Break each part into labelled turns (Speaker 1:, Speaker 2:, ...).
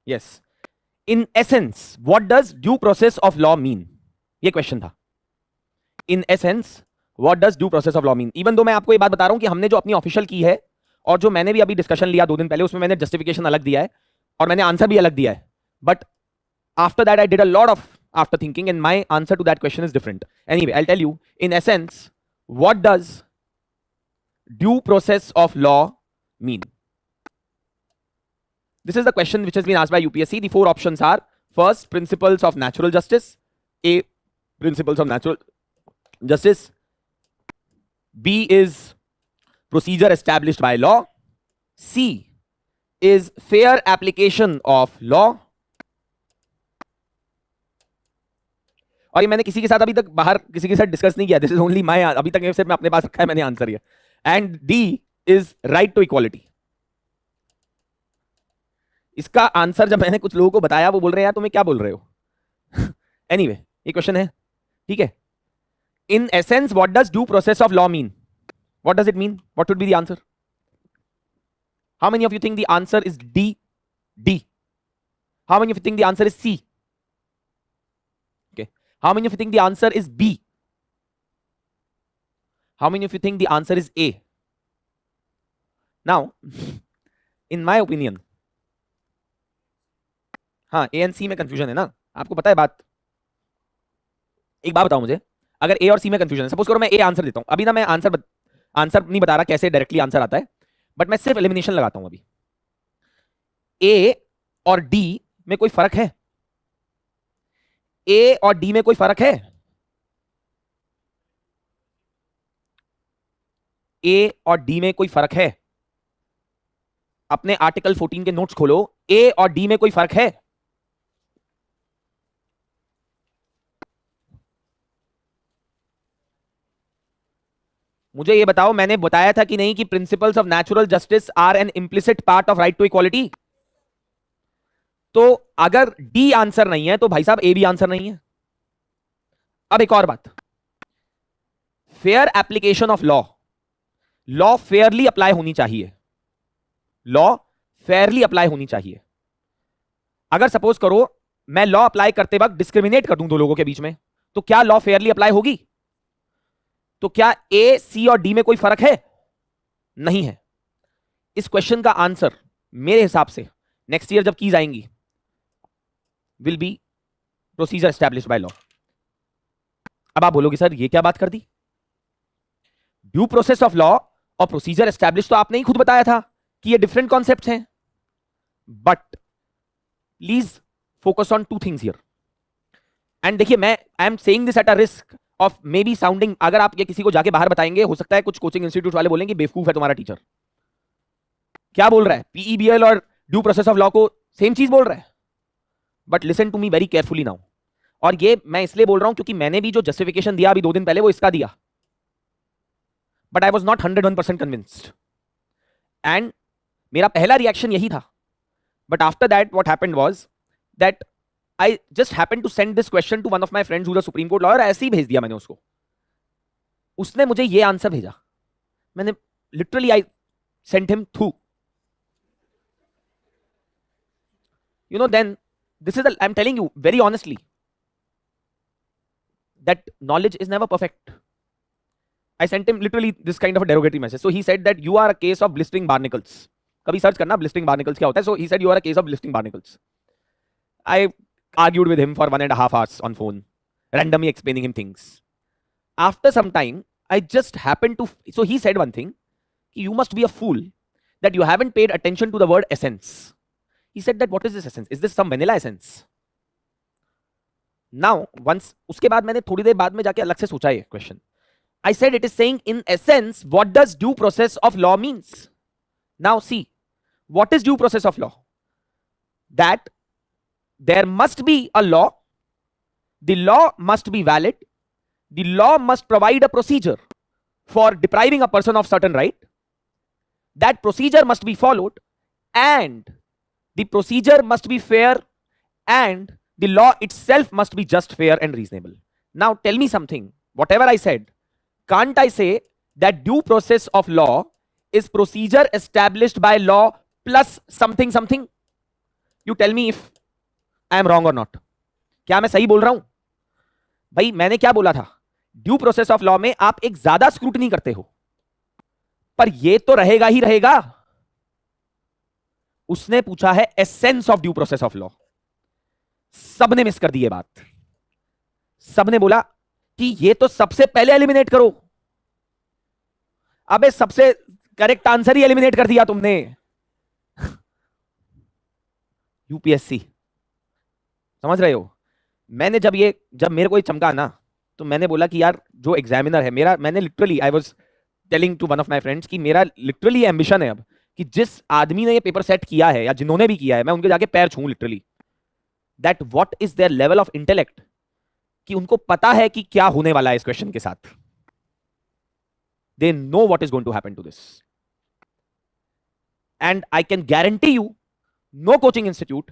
Speaker 1: Yes, in essence what does due process of law mean, ये question था। इन essence what does due process of law mean. Even though मैं आपको ये बात बता रहा हूं कि हमने जो अपनी ऑफिशियल की है और जो मैंने भी अभी डिस्कशन लिया 2 दिन पहले, उसमें मैंने जस्टिफिकेशन अलग दिया है और मैंने आंसर भी अलग दिया है, but after that I did a lot of after thinking and my answer to that question is different. Anyway, I'll tell you, in essence, what does due process of law mean? This is the question which has been asked by UPSC. The 4 options are: first, principles of natural justice; A, principles of natural justice; B is procedure established by law; C is fair application of law। और ये मैंने किसी के साथ अभी तक बाहर किसी के साथ डिस्कस नहीं किया, दिस इज ओनली माय, अभी तक सिर्फ मैं अपने पास रखा है मैंने आंसर ये। And D is right to equality. इसका आंसर जब मैंने कुछ लोगों को बताया वो बोल रहे हैं यार तुम्हें क्या बोल रहे हो। एनीवे ये क्वेश्चन है, ठीक है। In essence what does due process of law mean, what does it mean, what would be the answer? How many of you think the answer is D? D. How many of you think the answer is C? How many of you think the answer is B? How many of you think the answer is A? Now, in my opinion, हाँ A and C में confusion है ना, आपको पता है बात। एक बात बताओ मुझे, अगर A और C में कंफ्यूजन है, सपोज करो मैं A आंसर देता हूं अभी ना, मैं आंसर नहीं बता रहा कैसे डायरेक्टली आंसर आता है, बट मैं सिर्फ एलिमिनेशन लगाता हूं अभी। A और D में कोई फर्क है? ए और डी में कोई फर्क है? ए और डी में कोई फर्क है? अपने आर्टिकल 14 के नोट्स खोलो, ए और डी में कोई फर्क है? मुझे ये बताओ, मैंने बताया था कि नहीं कि principles of natural justice are an implicit part of right to equality. तो अगर डी आंसर नहीं है तो भाई साहब ए भी आंसर नहीं है। अब एक और बात, fair application of law, law Fairlie apply होनी चाहिए, लॉ फेयरली अप्लाई होनी चाहिए। अगर सपोज करो मैं लॉ अप्लाई करते वक्त डिस्क्रिमिनेट कर दूं 2 लोगों के बीच में, तो क्या लॉ फेयरली अप्लाई होगी? तो क्या ए, सी और डी में कोई फर्क है? नहीं है। इस क्वेश्चन का आंसर मेरे हिसाब से नेक्स्ट ईयर जब की जाएंगी will be procedure established by law. अब आप बोलोगे सर ये क्या बात कर दी, ड्यू प्रोसेस ऑफ लॉ और प्रोसीजर एस्टैब्लिश तो आपने ही खुद बताया था कि ये डिफरेंट कॉन्सेप्ट्स हैं। But please focus on 2 things here. And देखिए मैं I am saying this at a risk of may be sounding, अगर आप ये किसी को जाके बाहर बताएंगे हो सकता है कुछ कोचिंग इंस्टीट्यूट वाले बोलेंगे बेवकूफ है तुम्हारा टीचर, क्या बोल रहा है, पीईबीएल और ड्यू प्रोसेस ऑफ लॉ को सेम चीज बोल रहा है। But listen to me very carefully now, और ये मैं इसलिए बोल रहा हूं क्योंकि मैंने भी जो जस्टिफिकेशन दिया अभी 2 दिन पहले वो इसका दिया, but I was not 101% convinced and मेरा पहला रिएक्शन यही था। But after that what happened was that I just happened to send this question to one of my friends who is a supreme court lawyer, ऐसे ही भेज दिया मैंने उसको, उसने मुझे ये आंसर भेजा, मैंने literally I sent him through, you know, then this is I'm telling you very honestly that knowledge is never perfect. I sent him literally this kind of a derogatory message. So he said that you are a case of blistering barnacles. कभी search करना blistering barnacles क्या होता है. So he said you are a case of blistering barnacles. I argued with him for 1.5 hours on phone, randomly explaining him things. After some time, I just happened to. So he said one thing, you must be a fool that you haven't paid attention to the word essence. He said that what is this essence? Is this some vanilla essence? Now, once उसके बाद मैंने थोड़ी देर बाद में जाके अलग से सोचा ये question. I said it is saying in essence what does due process of law means. Now see, what is due process of law? That there must be a law, the law must be valid, the law must provide a procedure for depriving a person of certain right, that procedure must be followed, and the procedure must be fair, and the law itself must be just, fair and reasonable. Now tell me something, whatever I said, can't I say that due process of law is procedure established by law plus something something? You tell me if I am wrong और not. क्या मैं सही बोल रहा हूं? भाई मैंने क्या बोला था, ड्यू प्रोसेस ऑफ लॉ में आप एक ज्यादा स्क्रूटनी करते हो, पर ये तो रहेगा ही रहेगा। उसने पूछा है essence of due process of law, सबने मिस कर दी ये बात। सबने बोला कि ये तो सबसे पहले एलिमिनेट करो। अबे सबसे करेक्ट आंसर ही एलिमिनेट कर दिया तुमने। यूपीएससी, समझ रहे हो? मैंने जब मेरे को ये चमका ना, तो मैंने बोला कि यार जो एग्जामिनर है मेरा, मैंने literally I was telling to one of my friends कि मेरा लिटरली एम्बिशन है अब कि जिस आदमी ने ये पेपर सेट किया है या जिन्होंने भी किया है, मैं उनके जाके पैर छूं literally, that what is their level of intellect, कि उनको पता है कि क्या होने वाला है इस क्वेश्चन के साथ। They know what is going to happen to this, and I can guarantee you no coaching institute,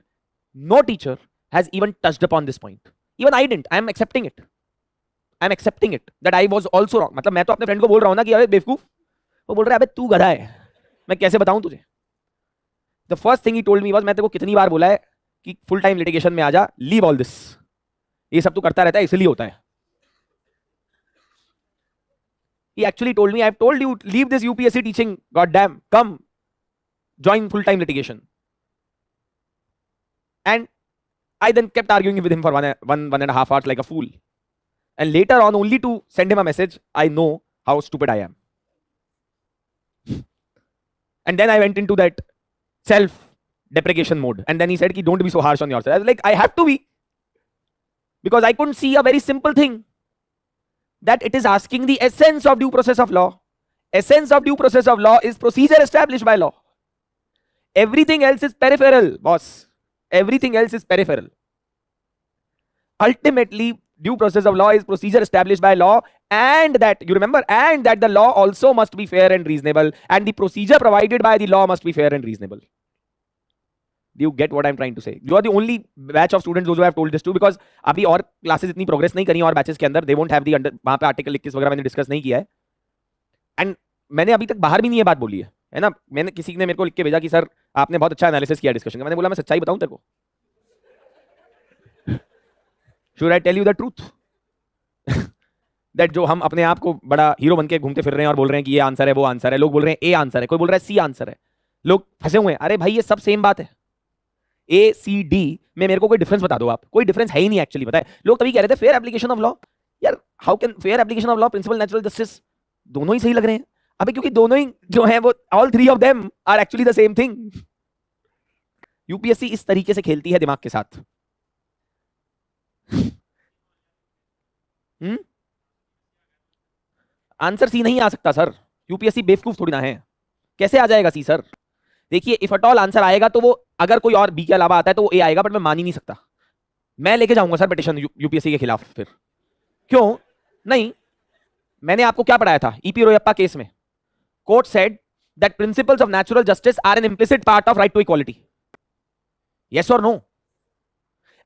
Speaker 1: no teacher has even touched upon this point. Even I didn't. I am accepting it. I am accepting it that I was also wrong. मतलब मैं तो अपने friend को बोल रहा हूं ना कि अबे बेवकूफ, वो बोल रहा है अबे तू गधा है, मैं कैसे बताऊं तुझे। The first thing he told me was, मैं तेरे को कितनी बार बोला है कि फुल टाइम लिटिगेशन में आ जा, लीव ऑल दिस, ये सब तू करता रहता है इसलिए होता है। He actually told me, I have told you, leave this UPSC teaching, god damn, come join full time litigation. And I then kept arguing with him for one and a half hours like a fool. And later on, only to send him a message, I know how stupid I am. And then I went into that self-deprecation mode. And then he said, don't be so harsh on yourself. I was like, I have to be. Because I couldn't see a very simple thing. That it is asking the essence of due process of law. Essence of due process of law is procedure established by law. Everything else is peripheral, boss. Everything else is peripheral. Ultimately, due process of law is procedure established by law, and that, you remember, and that the law also must be fair and reasonable, and the procedure provided by the law must be fair and reasonable. Do you get what I'm trying to say? You are the only batch of students those who have told this to, because अभी और classes इतनी progress नहीं करी और batches के अंदर, they won't have the under, वहाँ पे article 21 वगैरह मैंने discuss नहीं किया है, and मैंने अभी तक बाहर भी नहीं ये बात बोली है ना। मैंने किसी ने मेरे को लिख के भेजा कि सर आपने बहुत अच्छा एनालिसिस किया डिस्कशन का। मैंने बोला मैं सच्चाई बताऊं तेरे को, should I tell you the truth, that जो हम अपने आप को बड़ा हीरो बन के घूमते फिर रहे हैं और बोल रहे हैं कि ये आंसर है वो आंसर है, लोग बोल रहे हैं ए आंसर है, कोई बोल रहा है सी आंसर है, लोग फंसे हुए हैं। अरे भाई ये सब सेम बात है, ए सी डी में मेरे को कोई डिफरेंस बता दो आप, कोई डिफरेंस है ही नहीं एक्चुअली। पता है लोग तभी कह रहे थे फेयर एप्लीकेशन ऑफ लॉ, यार how can fair application of law, principle natural justice, दोनों ही सही लग रहे हैं। अबे क्योंकि दोनों ही जो है वो all three of them are actually the same thing. UPSC इस तरीके से खेलती है दिमाग के साथ। आंसर सी नहीं आ सकता सर, यूपीएससी बेवकूफ थोड़ी ना है, कैसे आ जाएगा सी सर? देखिए इफ एट ऑल आंसर आएगा तो वो अगर कोई और बी के अलावा आता है तो वो ए आएगा, बट मैं मान ही नहीं सकता। मैं लेके जाऊंगा सर पिटीशन यूपीएससी के खिलाफ। फिर क्यों नहीं? मैंने आपको क्या पढ़ाया था ईपी रोयप्पा केस में? Court said that principles of natural justice are an implicit part of right to equality, yes or no?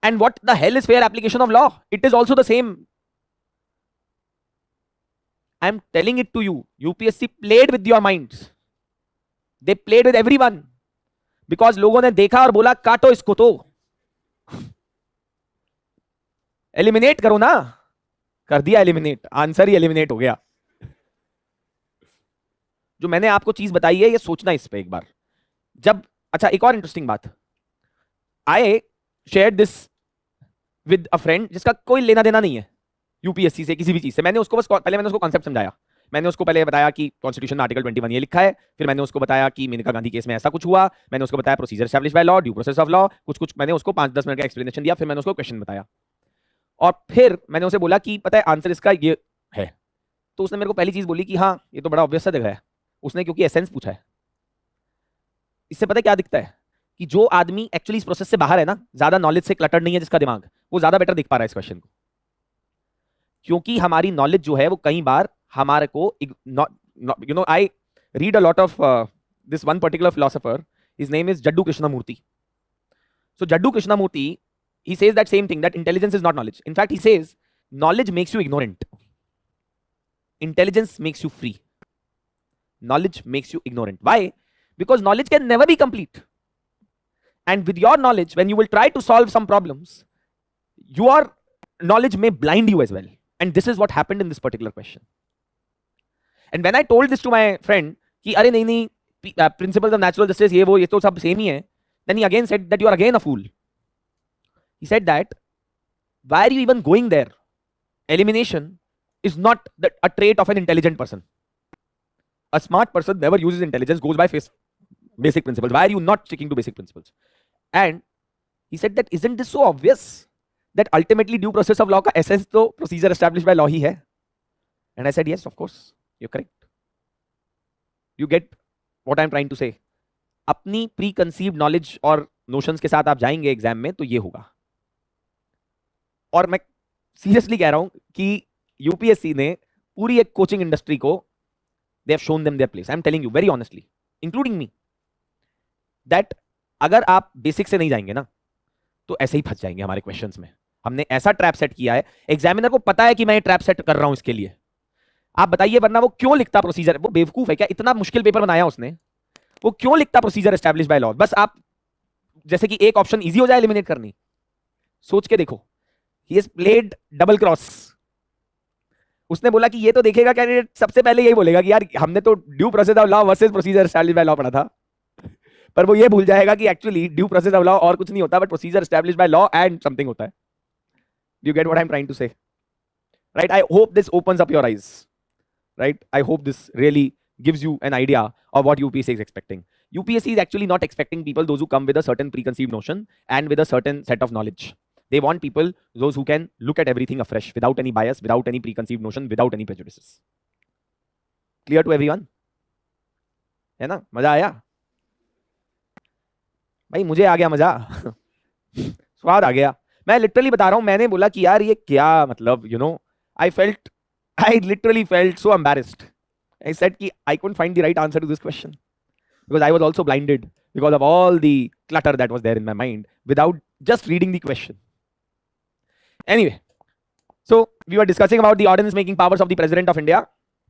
Speaker 1: And what the hell is fair application of law? It is also the same. I am telling it to you, UPSC played with your minds, they played with everyone, because लोगों ने देखा और बोला काटो इसको, तो eliminate करो ना, कर दिया एलिमिनेट, आंसर ही एलिमिनेट हो गया। जो मैंने आपको चीज बताई है ये सोचना इस पे एक बार। जब अच्छा एक और इंटरेस्टिंग बात, I share this with a friend जिसका कोई लेना देना नहीं है यूपीएससी से किसी भी चीज से। मैंने उसको पहले उसको कॉन्सेप्ट समझाया। मैंने उसको पहले बताया कि कॉन्स्टिट्यूशन आर्टिकल 21 ये लिखा है, फिर मैंने उसको बताया कि मेनका गांधी केस में ऐसा कुछ हुआ, मैंने उसको बताया procedure establish by law, due process of law, कुछ मैंने उसको 5-10 मिनट का एक्सप्लेनेशन दिया, फिर मैंने उसको क्वेश्चन बताया और फिर मैंने उसे बोला कि पता है आंसर इसका ये है। तो उसने मेरे को पहली चीज बोली कि हाँ ये तो बड़ा ऑब्वियस सा जगह है, उसने क्योंकि एसेंस पूछा है। इससे पता है क्या दिखता है कि जो आदमी एक्चुअली इस प्रोसेस से बाहर है ना, ज्यादा नॉलेज से क्लटर्ड नहीं है जिसका दिमाग, वो ज्यादा बेटर दिख पा रहा है इस क्वेश्चन को, क्योंकि हमारी नॉलेज जो है वो कई बार हमारे को you know I read a lot of this one particular philosopher, his name is Jiddu Krishnamurti. So Jiddu Krishnamurti he says that same thing, that intelligence is not knowledge. In fact he says knowledge makes you ignorant, intelligence makes you free, knowledge makes you ignorant. Why? Because knowledge can never be complete, And with your knowledge, when you will try to solve some problems, your knowledge may blind you as well. And this is what happened in this particular question. And when I told this to my friend कि अरे नहीं नहीं principles of natural justice ये तो सब same ही है, then he again said that you are again a fool. He said that why are you even going there? Elimination is not a trait of an intelligent person. A smart person never uses intelligence, goes by basic principles. Why are you not sticking to basic principles? And he said that isn't this so obvious that ultimately due process of law का essence तो procedure established by law ही है? And I said yes, of course, you're correct. You get what I'm trying to say? अपनी preconceived knowledge और notions के साथ आप जाएंगे exam में तो ये होगा. और मैं सीरियसली कह रहा हूं कि यूपीएससी ने पूरी एक कोचिंग इंडस्ट्री को they have shown them their place. I'm telling you very honestly, including me, that अगर आप बेसिक से नहीं जाएंगे ना तो ऐसे ही फंस जाएंगे हमारे क्वेश्चंस में. हमने ऐसा ट्रैप सेट किया है, एग्जामिनर को पता है कि मैं ये ट्रैप सेट कर रहा हूं इसके लिए. आप बताइए वरना वो क्यों लिखता प्रोसीजर? वो बेवकूफ है क्या? इतना मुश्किल पेपर बनाया उसने, वो क्यों लिखता प्रोसीजर एस्टैब्लिश बाय लॉ? बस आप जैसे कि एक ऑप्शन इजी हो जाए एलिमिनेट करनी. सोच के देखो, he has played double cross. उसने बोला कि ये तो देखेगा कैंडिडेट, सबसे पहले यही बोलेगा कि यार हमने तो due process of law versus procedure establish by law पढ़ा था, पर वो ये भूल जाएगा कि actually due process of law और कुछ नहीं होता but procedure establish by law and something होता है. You get what I'm trying to say, right? I hope this opens up your eyes, right? I hope this really gives you an idea of what UPSC is expecting. UPSC is actually not expecting people those who come with a certain preconceived notion and with a certain set of knowledge. They want people those who can look at everything afresh without any bias, without any preconceived notion, without any prejudices. Clear to everyone? है ना? मजा आया भाई? मुझे आ गया मजा. स्वाद आ गया. मैं लिटरली बता रहा हूं, मैंने बोला कि यार ये क्या मतलब, you know, I literally felt so embarrassed. I said कि I couldn't find the right answer to this question because I was also blinded because of all the clutter that was there in my mind without just reading the question. Anyway, so we were discussing about the ordinance making powers of the President of India.